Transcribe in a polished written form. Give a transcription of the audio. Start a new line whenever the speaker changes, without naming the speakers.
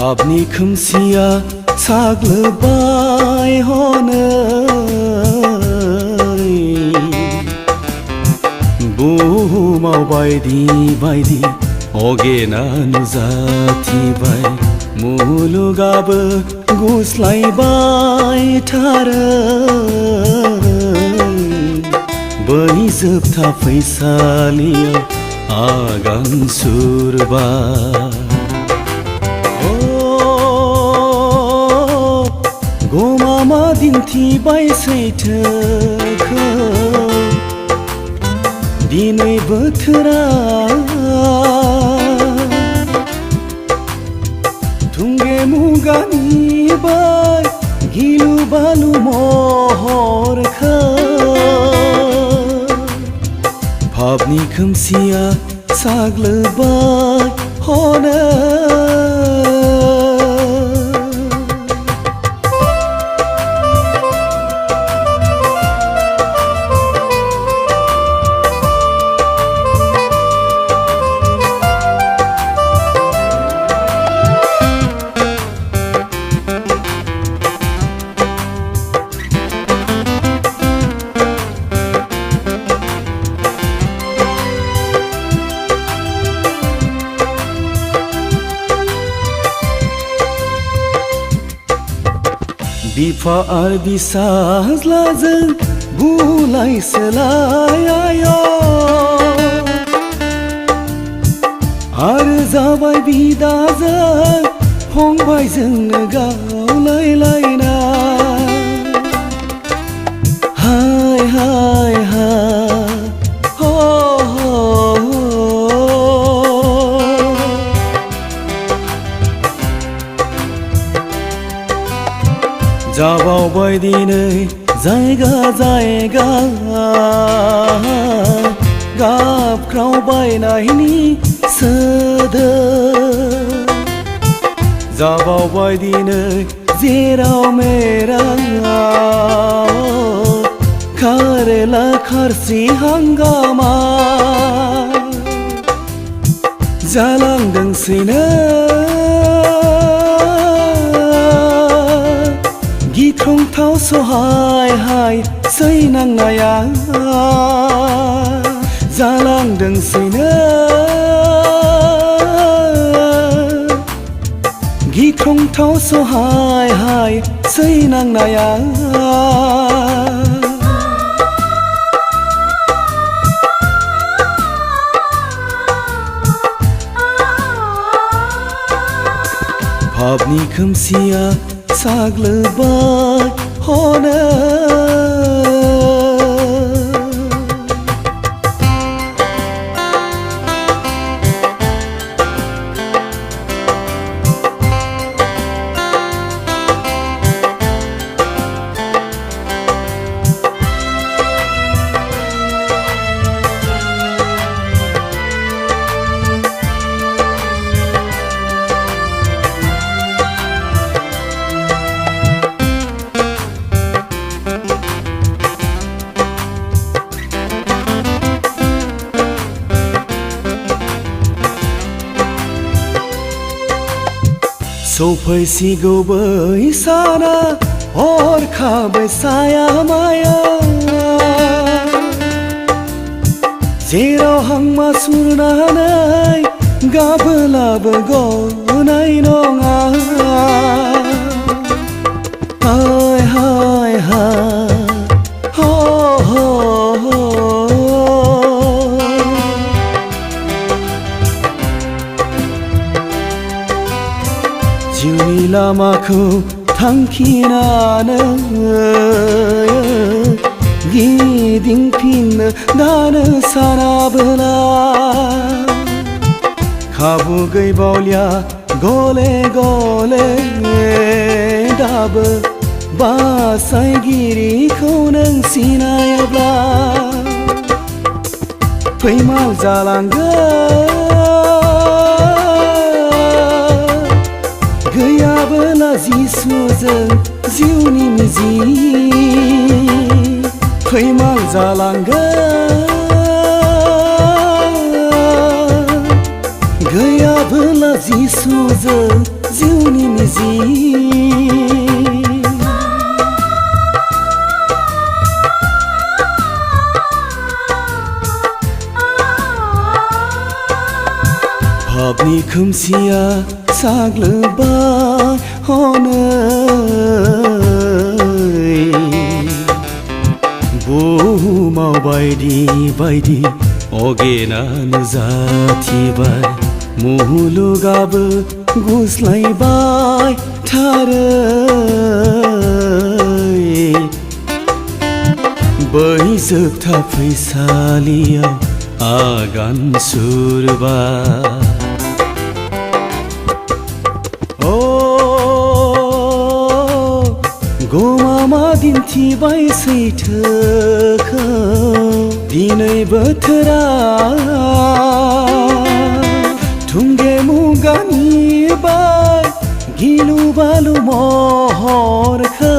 भाबनि खोमसिया साग्लोबबाय हनै बुहुमाव बायदि बायदि अगेना नुजाथिबाय मुलुगाबो गुस्लायबाय थारै बै जोबथा फैसालियाव आगान सुरबाय गमामा दिन्थिबाय सैथोखौ दिनै बोथोरा थुंगे मुगानिबाय गिलु बालु महरखौ भाबनि खोमसिया साग्लोबबाय हनै बिफा आर बिसाज्लाजों बुलाय सोलाय आरो जाबाय बिदाजों फंबायजोंनो गावलायलायनाय हाय हाय हाय जाबावबाय दिनै जायगा जायगा गाबख्रावबायनायनि सोदोब जाबावबाय दिनै जेराव मेराव खारेला खारसि हांगामा जालांदोंसैनो गिख्रंथाव सहाय हाय सैनांनाया जालांदोंसैनो गिख्रंथाव सहाय हाय सैनांनाया भाबनि खोमसिया साग्लोबबाय हनै सौफैसिगौ बै साना हरखाबै साया माया जेराव हांमा सुरनानै गाबोलाबो गनाय नङा हाय हाय हाय जिउनि लामाखौ थांखिनानै गिदिंफिननो दानो सानाबोला खाबु गैबावलिया गले गले दाबो बासायगिरिखौ नों सिनायाब्ला फैमाल जालांगोन गैयाबोला जिसुजों जिउनि मिजिं फैमाल जालांगोन गैयाबोला जिसुजों जिउनि मिजिं भाबनि खोमसिया साग्लोबबाय हनै बुहुमाव बायदि बायदि अगेना नुजाथिबाय मुलुगाबो गुस्लायबाय थारै बै जोबथा फैसालियाव आगान सुरबाय गमामा दिन्थिबाय सैथोखौ दिनै बोथोरा थुंगे मुगानि बाय गिलु बालु महरखौ